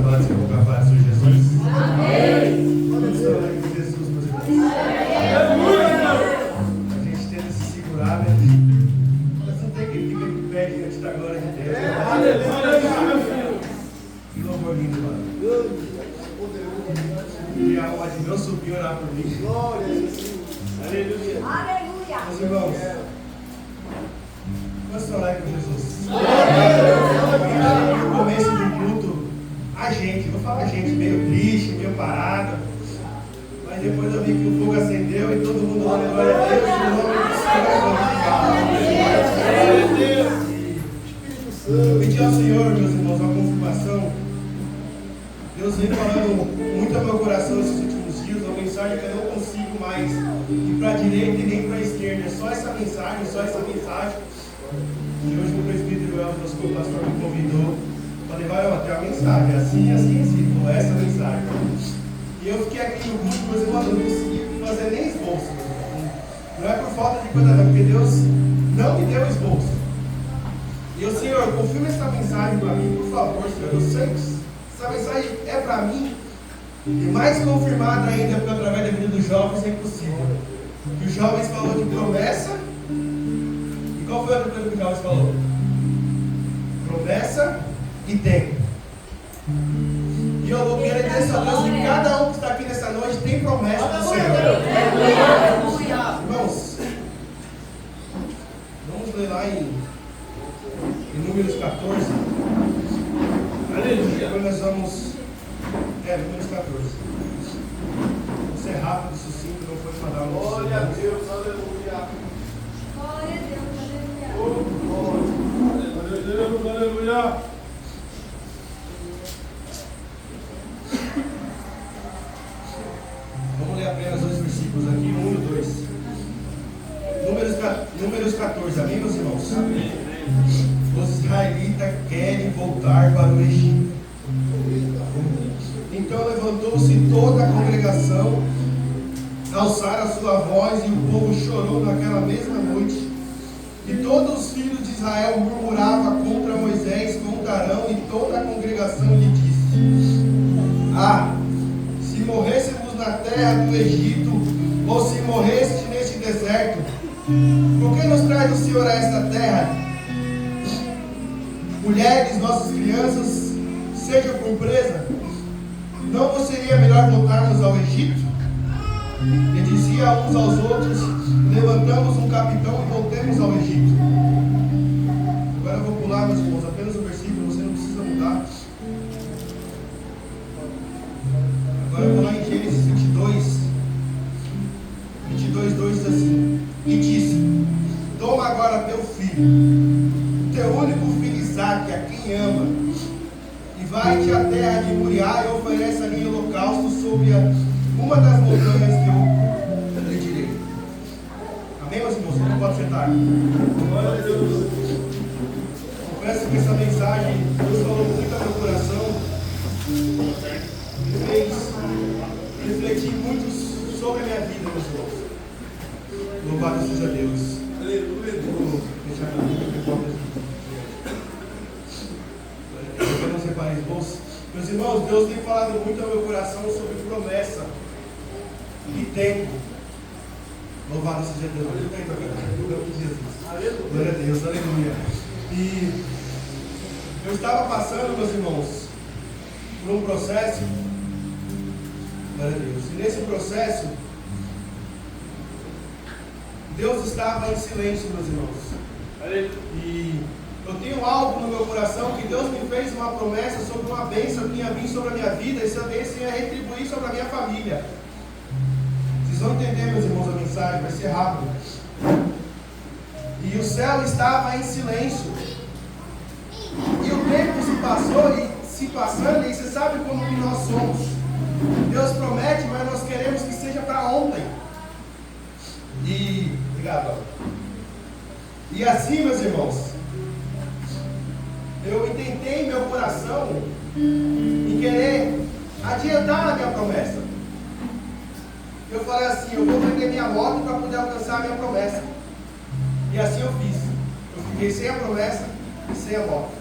palavra que eu vou falar sobre Jesus? Amém. Quando estão aí com Jesus, meus irmãos? A gente tenta se segurar, né? Mas não tem quem fica de pé diante da glória de Deus. Que louvor lindo, mano. E a alma de Deus subiu orar por mim. Glória a Jesus. Aleluia. Aleluia. Meus irmãos, vamos falar com Jesus. No começo do culto, a gente, vou falar a gente, meio triste, meio parado. Mas depois eu vi que o fogo acendeu e todo mundo falou glória a Deus. E o nome do Senhor é glorificado. Eu pedi ao Senhor, meus irmãos, uma confirmação. Deus vem falando muito ao meu coração esses últimos dias, uma mensagem que eu não consigo mais ir para a direita e nem para a esquerda. É só essa mensagem, só essa mensagem. E hoje o presbítero Elvis, nosso pastor, me convidou para levar até a mensagem, assim, com essa mensagem. E eu fiquei aqui no culto, mas eu não consegui fazer nem esboço. Não é por falta de coisa, não, porque Deus não me deu esboço. E eu, Senhor, confirma essa mensagem para mim, por favor, Senhor. Eu sei que essa mensagem é para mim, e mais confirmada ainda, porque através da vida dos jovens é impossível. E os jovens falou de promessa. E qual foi a outra coisa que os jovens falou? Promessa e tempo. E eu quero agradecer a Deus que cada um que está aqui nessa noite tem promessa do Senhor. Irmãos, vamos ler lá em Números 14. Aleluia. Depois nós vamos. Números 14. Vamos ser rápido, sucinto, não foi mandar um. Glória a Deus, aleluia. Glória a Deus, aleluia. Glória a Deus, aleluia. Vamos ler apenas dois versículos aqui, 1 e 2. Números 14, amém, meus irmãos? Amém. Os israelitas querem voltar para o Egito. Então levantou-se toda a congregação, alçaram a sua voz, e o povo chorou naquela mesma noite. E todos os filhos de Israel murmuravam contra Moisés, contra Arão, e toda a congregação lhe disse: se morrêssemos na terra do Egito, ou se morreste neste deserto, por que nos traz o Senhor a esta terra? Mulheres, nossas crianças, sejam por presa. Não vos seria melhor voltarmos ao Egito? E dizia uns aos outros: levantamos um capitão e voltemos ao Egito. Agora eu vou pular, meus irmãos, apenas o versículo, você não precisa mudar. Agora eu vou lá em Gênesis 22. 22:2 diz assim: e disse: toma agora teu filho, teu único filho Isaque, a quem ama, e vai-te à terra de Moriá e oferece ali holocausto sobre uma das montanhas que eu lhe direi. Amém, meus irmãos? Não pode sentar. Glória a Deus. Confesso que essa mensagem Deus falou muito ao meu coração, me fez refletir muito sobre a minha vida, meus irmãos. Louvado seja Deus. Aleluia. Vou fechar a Bíblia que eu não separei os bolsos. Meus irmãos, Deus tem falado muito ao meu coração sobre promessa e tempo. Louvado seja Deus. Glória a Deus, aleluia. E eu estava passando, meus irmãos, por um processo. Glória a Deus. E nesse processo, Deus estava em silêncio, meus irmãos. E eu tenho algo no meu coração que Deus me fez uma promessa sobre uma bênção que ia vir sobre a minha vida, e essa bênção ia retribuir sobre a minha família. Vocês vão entender, meus irmãos, a mensagem, vai ser rápido. E o céu estava em silêncio. E o tempo se passou e se passando, e você sabe como que nós somos. Deus promete, mas nós queremos que seja para ontem. Obrigado. E assim, meus irmãos, eu intentei em meu coração em querer adiantar a minha promessa. Eu falei assim: eu vou vender minha moto para poder alcançar a minha promessa. E assim eu fiz. Eu fiquei sem a promessa e sem a moto.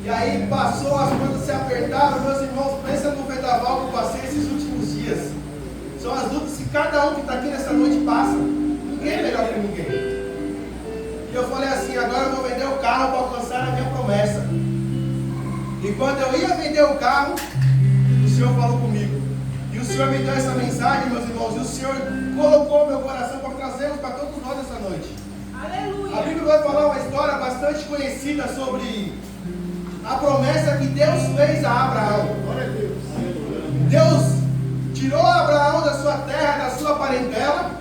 E aí passou, as coisas se apertaram, meus irmãos, pensa no vendaval que eu passei esses últimos dias. São as lutas que cada um que está aqui nessa noite passa. Ninguém é melhor que ninguém. E eu falei assim, agora eu vou vender o carro para alcançar a minha promessa. E quando eu ia vender o carro, o Senhor falou comigo. E o Senhor me deu essa mensagem, meus irmãos, e o Senhor colocou meu coração para trazê-los para todos nós essa noite. Aleluia. A Bíblia vai falar uma história bastante conhecida sobre a promessa que Deus fez a Abraão. Glória a Deus. Deus tirou Abraão da sua terra, da sua parentela,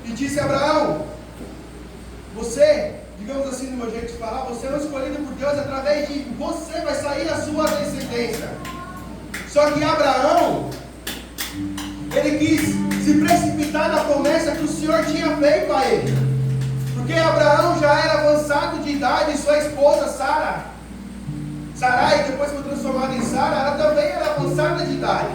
e disse a Abraão, você, digamos assim no meu jeito de falar, você é escolhido por Deus, através de você vai sair a sua descendência. Só que Abraão, ele quis se precipitar na promessa que o Senhor tinha feito a ele. Porque Abraão já era avançado de idade, e sua esposa Sarai, depois foi transformada em Sara, ela também era avançada de idade.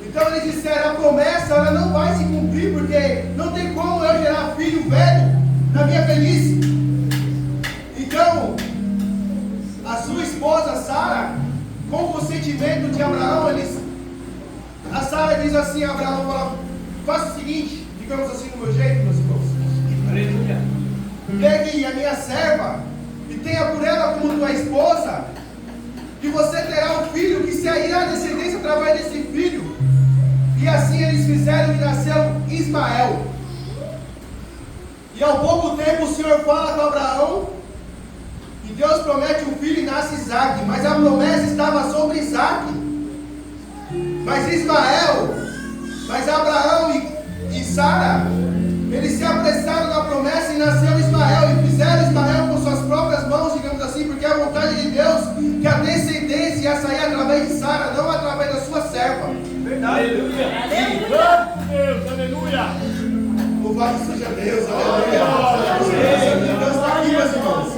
Então eles disseram, a promessa ela não vai se cumprir, porque não tem como eu gerar filho velho na minha velhice. Então, a sua esposa Sara, com o consentimento de Abraão, a Sara diz assim, Abraão fala, faça o seguinte, digamos assim no meu jeito, meus irmãos. Aleluia. Pegue a minha serva e tenha por ela como tua esposa, e você terá um filho que sairá a descendência através desse filho. E assim eles fizeram e nasceu Ismael. E ao pouco tempo o Senhor fala com Abraão, e Deus promete um filho e nasce Isaac, mas a promessa estava sobre Isaac. Mas Abraão e Sara, eles se apressaram na promessa e nasceu Ismael, e fizeram Ismael com suas próprias mãos, digamos assim, porque é a vontade de Deus que a descendência ia sair através de Sara, não através da sua serva. Verdade. Aleluia. Deus, aleluia. Louvado seja Deus, aleluia. Deus está aqui, meus irmãos.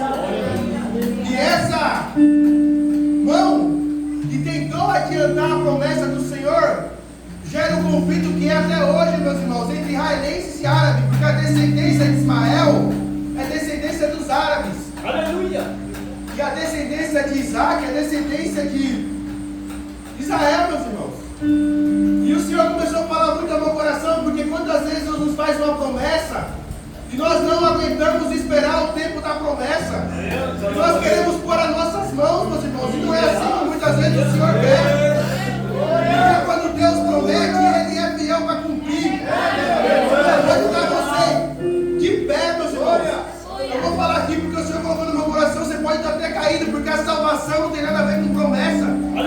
E essa mão que tentou adiantar a promessa do Senhor gera um conflito que é até hoje, meus irmãos, entre israelenses e árabes, porque a descendência de Ismael é descendência dos árabes. Aleluia! E a descendência de Isaac é descendência de Israel, meus irmãos. E o Senhor começou a falar muito ao meu coração, porque quantas vezes Deus nos faz uma promessa e nós não aguentamos esperar o tempo da promessa. E nós queremos pôr as nossas mãos, meus irmãos, e não é assim que muitas vezes o Senhor quer. Porque quando Deus promete, Ele é fiel para cumprir. Eu vou ajudar você de pé, meus irmãos. Eu vou falar aqui porque o Senhor colocou no meu coração. Você pode estar até caído, porque a salvação não tem nada a ver com promessa.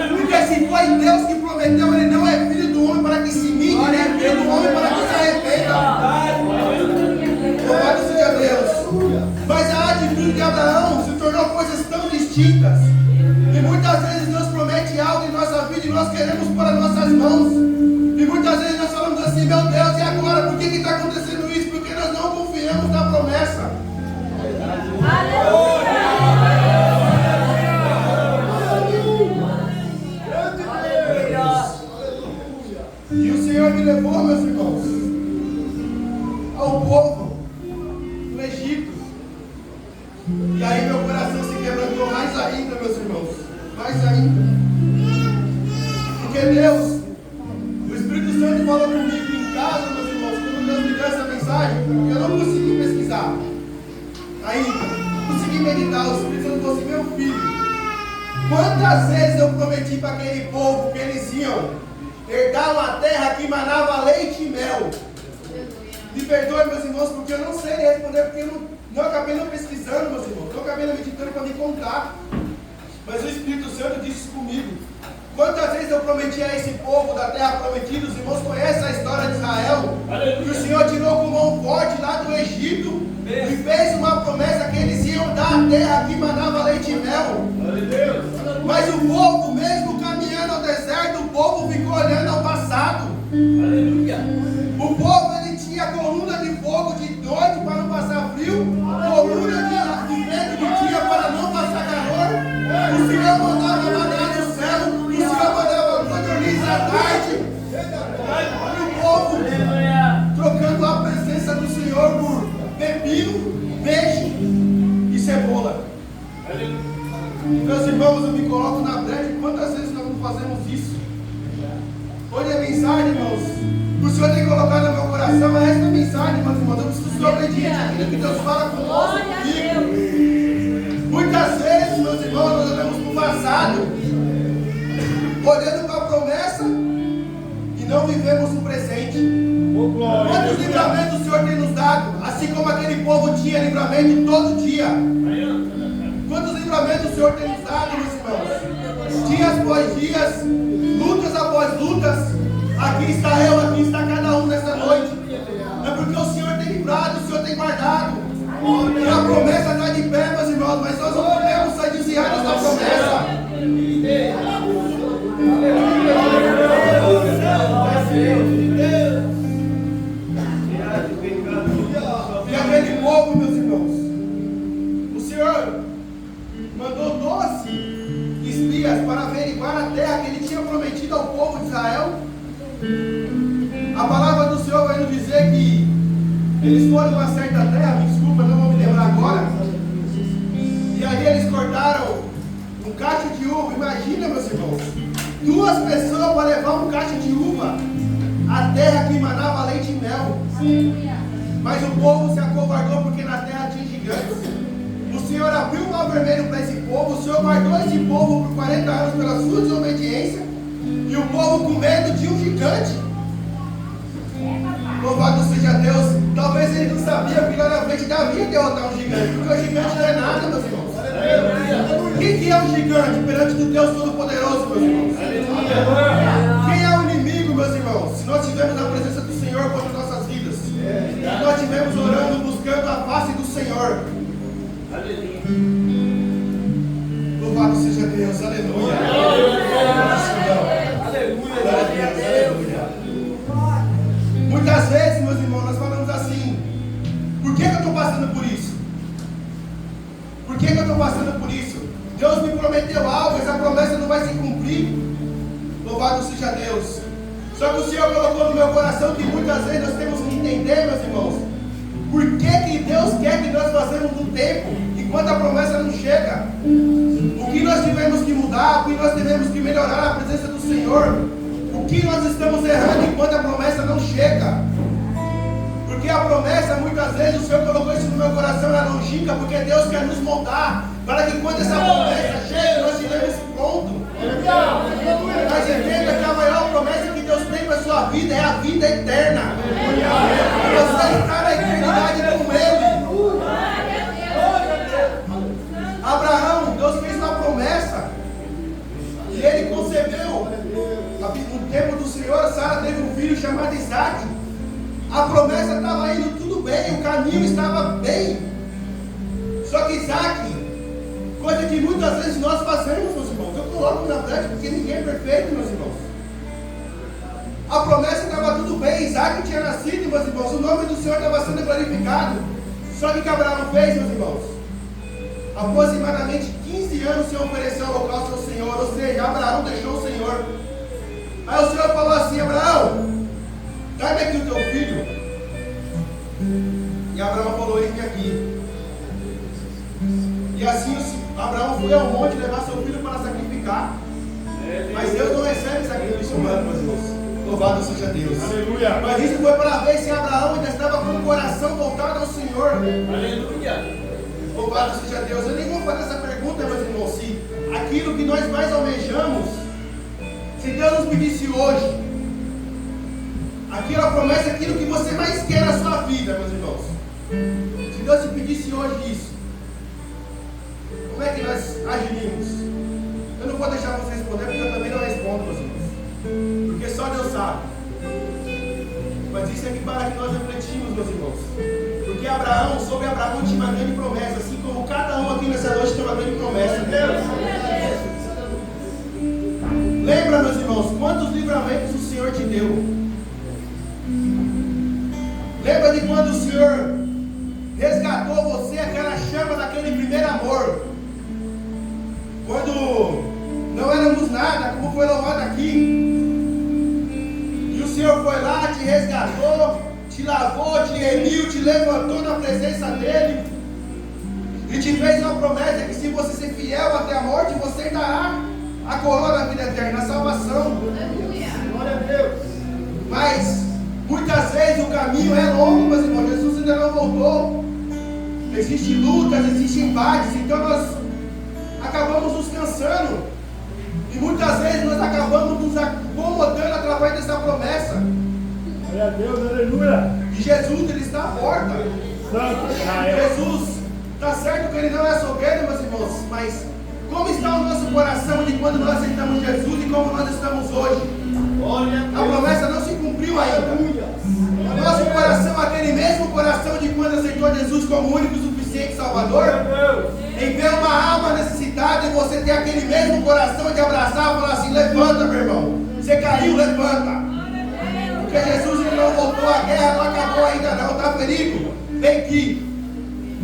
Porque se foi Deus que prometeu, Ele não é filho do homem para que se migue, Ele é filho do homem para que se arrependa. Louvado seja Deus. Mas a atitude de Abraão se tornou coisas tão distintas. E muitas vezes Deus promete algo em nossa vida e nós queremos pôr as nossas mãos. E muitas vezes nós falamos assim, meu Deus, e agora? Por que está acontecendo isso? Porque nós não confiamos na promessa. Aleluia! E o Senhor me levou, meus irmãos, ao povo do Egito. E aí meu coração se quebrantou mais ainda, meus irmãos. Mais ainda. Porque Deus, o Espírito Santo falou comigo em casa, meus irmãos, quando Deus me deu essa mensagem, eu não consegui pesquisar ainda, não consegui meditar. O Espírito Santo falou assim, meu filho, quantas vezes eu prometi para aquele povo que eles iam herdar uma terra que manava leite e mel? Me perdoe, meus irmãos, porque eu não sei responder, porque eu não acabei não pesquisando, meus irmãos, não acabei não meditando para me contar. Mas o Espírito Santo disse comigo. Quantas vezes eu prometi a esse povo da terra prometida? Os irmãos conhecem a história de Israel. Aleluia. Que o Senhor tirou com mão forte lá do Egito e fez uma promessa que eles iam dar a terra que manava leite e mel. Aleluia. Mas o povo, mesmo caminhando ao deserto, o povo ficou olhando ao passado. Aleluia. O povo, ele tinha coluna de fogo de noite para não passar frio, coluna de vento de dia para não passar calor. O Senhor mandava maná do céu, o Senhor mandava codorniz à tarde. E o povo trocando a presença do Senhor por pepino, peixe e cebola. Meus irmãos, eu me coloco na brecha. Quantas vezes nós não fazemos isso? Hoje a mensagem, irmãos, o Senhor tem colocado no meu coração é esta mensagem, meus irmãos. Eu preciso ser obediente àquilo que Deus fala conosco, comigo. Muitas vezes, meus irmãos, nós olhamos para o passado, olhando para a promessa e não vivemos o presente. Quantos livramentos o Senhor tem nos dado? Assim como aquele povo tinha livramento todo dia. Quantos livramentos o Senhor tem nos dado, meus irmãos? Dias após dias, lutas após lutas. Aqui está eu, aqui está cada um nesta noite. É porque o Senhor tem livrado, o Senhor tem guardado. E a promessa está de pé, meus irmãos, mas nós não podemos sair desviados da promessa. E aquele povo, meus irmãos, o Senhor mandou 12 espias para averiguar a terra que Ele tinha prometido ao povo de Israel. A palavra do Senhor vai nos dizer que eles foram em uma certa terra, me desculpa, não vou me lembrar agora. E ali eles cortaram um cacho de uva. Imagina, meus irmãos, 2 pessoas para levar um cacho de uva à terra que emanava leite e mel. Mas o povo se acovardou porque na terra tinha gigantes. O Senhor abriu o mar vermelho para esse povo. O Senhor guardou esse povo por 40 anos pela sua desobediência. E o povo com medo de um gigante. Louvado seja Deus. Talvez ele não sabia que lá na frente Davi ia derrotar um gigante. Porque o gigante não é nada, meus irmãos. O que é um gigante perante do Deus Todo-Poderoso, meus irmãos? Quem é o inimigo, meus irmãos? Se nós tivermos a presença do Senhor contra nossas vidas. Se nós estivermos orando, buscando a face do Senhor. Louvado seja Deus, aleluia. Aleluia. Muitas vezes, meus irmãos, nós falamos assim: por que eu estou passando por isso? Por que eu estou passando por isso? Deus me prometeu algo, essa promessa não vai se cumprir. Louvado seja Deus. Só que o Senhor colocou no meu coração que muitas vezes nós temos que entender, meus irmãos, por que Deus quer que nós façamos no tempo, enquanto a promessa não chega. O que nós tivemos que mudar, o que nós tivemos que melhorar a presença do Senhor. O que nós estamos errando enquanto a promessa não chega. Porque a promessa, muitas vezes, o Senhor colocou isso no meu coração, é longínqua, porque Deus quer nos moldar, para que quando essa promessa chegue, nós estivermos prontos. Mas entenda que a maior promessa que Deus tem para a sua vida é a vida eterna. Você está na eternidade com Ele. Abraão, Deus fez uma promessa, e ele concebeu. No tempo do Senhor, Sara teve um filho chamado Isaac. A promessa estava indo tudo bem, o caminho estava bem. Só que Isaac, coisa que muitas vezes nós fazemos, meus irmãos, eu coloco na prática porque ninguém é perfeito, meus irmãos. A promessa estava tudo bem, Isaac tinha nascido, meus irmãos, o nome do Senhor estava sendo glorificado. Só que o que Abraão fez, meus irmãos? Aproximadamente 15 anos se ofereceu ao holocausto ao Senhor, ou seja, Abraão deixou o Senhor. Aí o Senhor falou assim: Abraão, dá-me aqui o teu filho. E Abraão falou: eis-me aqui. E assim Abraão foi ao monte levar seu filho para sacrificar. Mas Deus não recebe sacrifício humano, meus irmãos. Louvado seja Deus. Aleluia. Mas isso foi para ver se Abraão ainda estava com o coração voltado ao Senhor. Aleluia. Louvado seja Deus. Eu nem vou fazer essa pergunta, meus irmãos, se aquilo que nós mais almejamos, se Deus nos pedisse hoje, aquela promessa, aquilo que você mais quer na sua vida, meus irmãos, se Deus te pedisse hoje isso, como é que nós agiríamos? Eu não vou deixar você responder, porque eu também não respondo, meus irmãos, porque só Deus sabe. Mas isso é que para que nós refletimos, meus irmãos, porque Abraão, sobre Abraão tinha uma grande promessa, assim como cada um aqui nessa noite tem uma grande promessa. Lembra, meus irmãos, quantos livramentos o Senhor te deu? Lembra de quando o Senhor resgatou você, aquela chama daquele primeiro amor? Quando não éramos nada, como foi louvado aqui. E o Senhor foi lá, te resgatou, te lavou, te remiu, te levantou na presença dEle. E te fez uma promessa que se você ser fiel até a morte, coroa da vida eterna, a salvação. Glória a Deus. Mas muitas vezes o caminho é longo, meus irmãos. Jesus ainda não voltou. Existem lutas, existem embates, então nós acabamos nos cansando. E muitas vezes nós acabamos nos acomodando através dessa promessa. Glória a Deus, aleluia. E Jesus, Ele está à porta. Jesus, está certo que Ele não é soberbo, meus irmãos, mas como está o nosso coração de quando nós aceitamos Jesus e como nós estamos hoje? A promessa não se cumpriu ainda. Nosso coração, aquele mesmo coração de quando aceitou Jesus como único e suficiente Salvador, em ver uma alma necessitada e você ter aquele mesmo coração de abraçar e falar assim: levanta, meu irmão, você caiu, levanta. Porque Jesus ele não voltou, a guerra não acabou ainda não, está ferido. Vem aqui,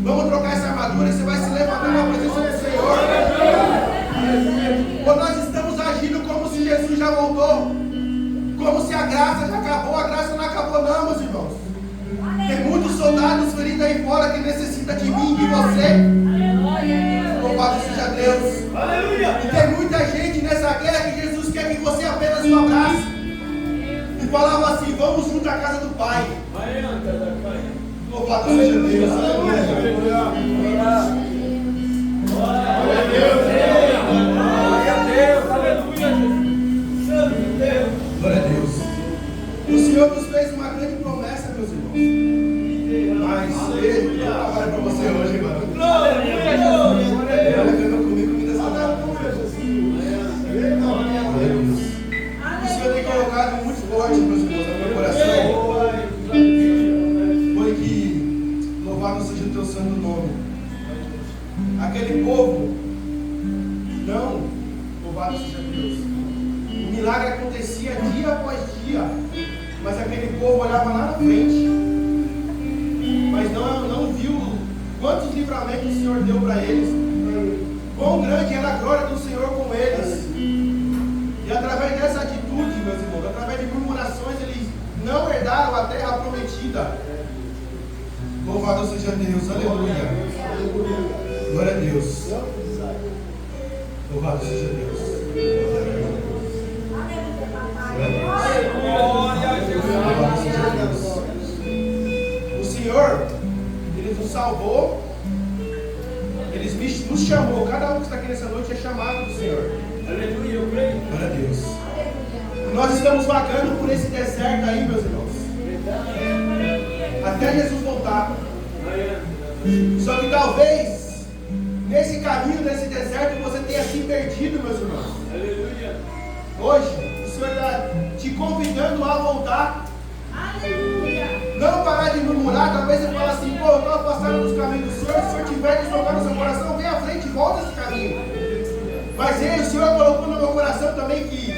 vamos trocar essa armadura e você vai se levantar na presença do Senhor. Quando nós estamos agindo como se Jesus já voltou, como se a graça já acabou. A graça não acabou não, meus irmãos. Tem muitos soldados feridos aí fora que necessitam de mim, de você. Louvado seja Deus. Aleluia. E tem muita gente nessa guerra que Jesus quer que você apenas o abrace. E falava assim: vamos junto à casa do Pai. Louvado seja Deus. Aleluia. Glória a Deus. Glória a Deus. Aleluia. Glória a Deus. O Senhor nos fez uma grande promessa, meus irmãos. Mas Ele trabalha para você hoje, mano. Glória a Deus. Canta comigo, me dá essa. Glória a Deus. O Senhor tem colocado muito forte, meus irmãos, no meu coração. Foi que louvado seja o teu santo nome. Aquele povo, não, louvado seja Deus. O milagre acontecia dia após dia, mas aquele povo olhava lá na frente, mas não viu quantos livramentos o Senhor deu para eles, quão grande era a glória do Senhor com eles. E através dessa atitude, meus irmãos, através de murmurações, eles não herdaram a terra prometida. Louvado seja Deus, aleluia. Glória a Deus. Louvado seja Deus. Louvado seja Deus. O Senhor, Ele nos salvou, Ele nos chamou. Cada um que está aqui nessa noite é chamado do Senhor. Aleluia, eu creio. Glória a Deus. Nós estamos vagando por esse deserto aí, meus irmãos, até Jesus voltar. Só que talvez nesse caminho, nesse deserto, você tenha se perdido, meus irmãos. Aleluia. Hoje, o Senhor está te convidando a voltar. Aleluia. Não parar de murmurar. Talvez você fale assim: pô, eu estou afastado dos caminhos do Senhor. Se o Senhor tiver deslocado no seu coração, vem à frente e volta esse caminho. Mas Ele, o Senhor colocou no meu coração também que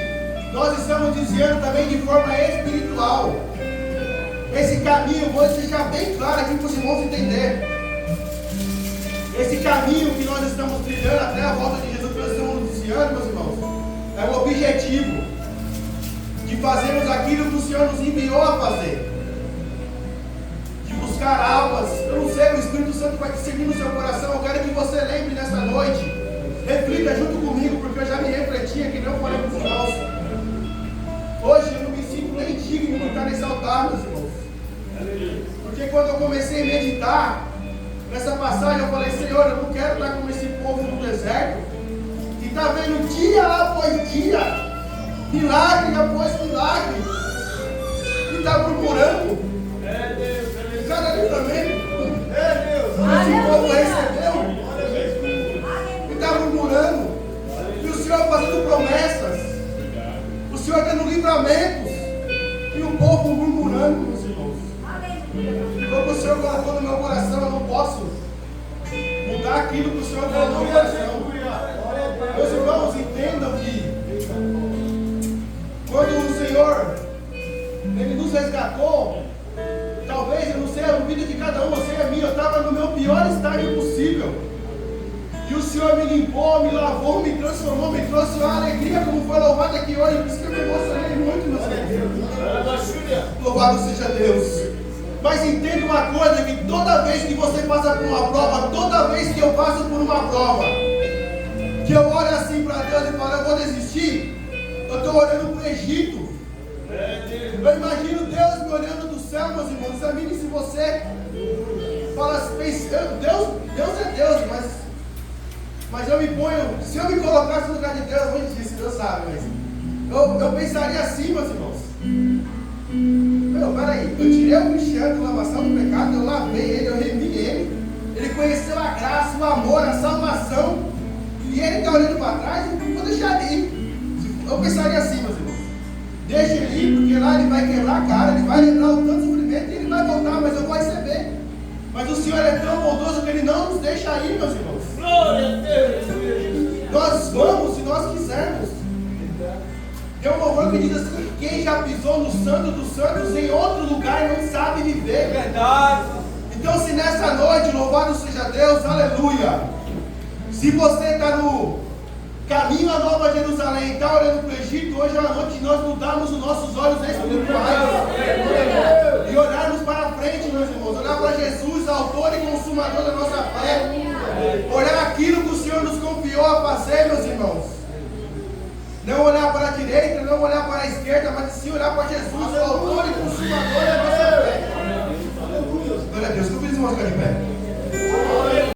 nós estamos dizendo também de forma espiritual. Esse caminho, vou deixar bem claro aqui para os irmãos entenderem. Esse caminho que nós estamos trilhando até a volta de Jesus, que nós estamos iniciando, meus irmãos, é o objetivo de fazermos aquilo que o Senhor nos enviou a fazer. De buscar almas. Eu não sei, o Espírito Santo vai te seguir no seu coração. Eu quero que você lembre nessa noite. Reflita junto comigo, porque eu já me refleti aqui, não falei para os irmãos. Hoje eu não me sinto nem digno de estar nesse altar, meus irmãos. Porque quando eu comecei a meditar nessa passagem, eu falei: Senhor, eu não quero estar como esse povo no deserto, que está vendo dia após dia, milagre após milagre, e está murmurando. Cada livramento esse povo recebeu, e está murmurando. E o Senhor fazendo promessas, o Senhor dando livramentos, e o povo murmurando, meus irmãos. Como o Senhor colocou no meu coração, eu não posso mudar aquilo que o Senhor colocou no meu coração. Meus irmãos, entendam que quando o Senhor Ele nos resgatou, talvez, eu não sei a vida de cada um, você e a minha, eu estava no meu pior estágio possível. E o Senhor me limpou, me lavou, me transformou, me trouxe uma alegria, como foi louvado aqui hoje. Por isso que eu me emocionei muito, meus irmãos. Louvado seja Deus. Mas entenda uma coisa, que toda vez que você passa por uma prova, toda vez que eu passo por uma prova, que eu olho assim assim para Deus e falar, eu vou desistir, eu estou olhando para o Egito. Eu imagino Deus me olhando do céu, meus irmãos. Examine se você fala assim, Deus é Deus, mas eu me ponho, se eu me colocasse no lugar de Deus, eu vou dizer, Deus sabe, mas eu pensaria assim, meus irmãos. Peraí, eu tirei o Cristiano da lavação do pecado, eu lavei ele, eu remi ele conheceu a graça, o amor, a salvação, e ele está olhando para trás, eu vou deixar ele ir. Eu pensaria assim, meus irmãos, deixa ele ir, porque lá ele vai quebrar a cara, ele vai lembrar o tanto sofrimento e ele vai voltar, mas eu vou receber. Mas o Senhor é tão bondoso que Ele não nos deixa ir, meus irmãos. Glória a Deus. Nós vamos se nós quisermos. Tem um louvor que diz assim: quem já pisou no santo dos santos em outro lugar não sabe viver. É verdade. Então, se nessa noite, louvado seja Deus, aleluia. Se você está no caminho a Nova Jerusalém, está olhando para o Egito, hoje é a noite de nós mudarmos os nossos olhos espirituais e olharmos para frente, meus irmãos, olhar para Jesus, autor e consumador da nossa fé, olhar aquilo que o Senhor nos confiou a fazer, meus irmãos. Não olhar para a direita, não olhar para a esquerda, mas sim olhar para Jesus, o autor e consumador da nossa fé. Glória a Deus, que eu fiz, irmãos, ficar de pé.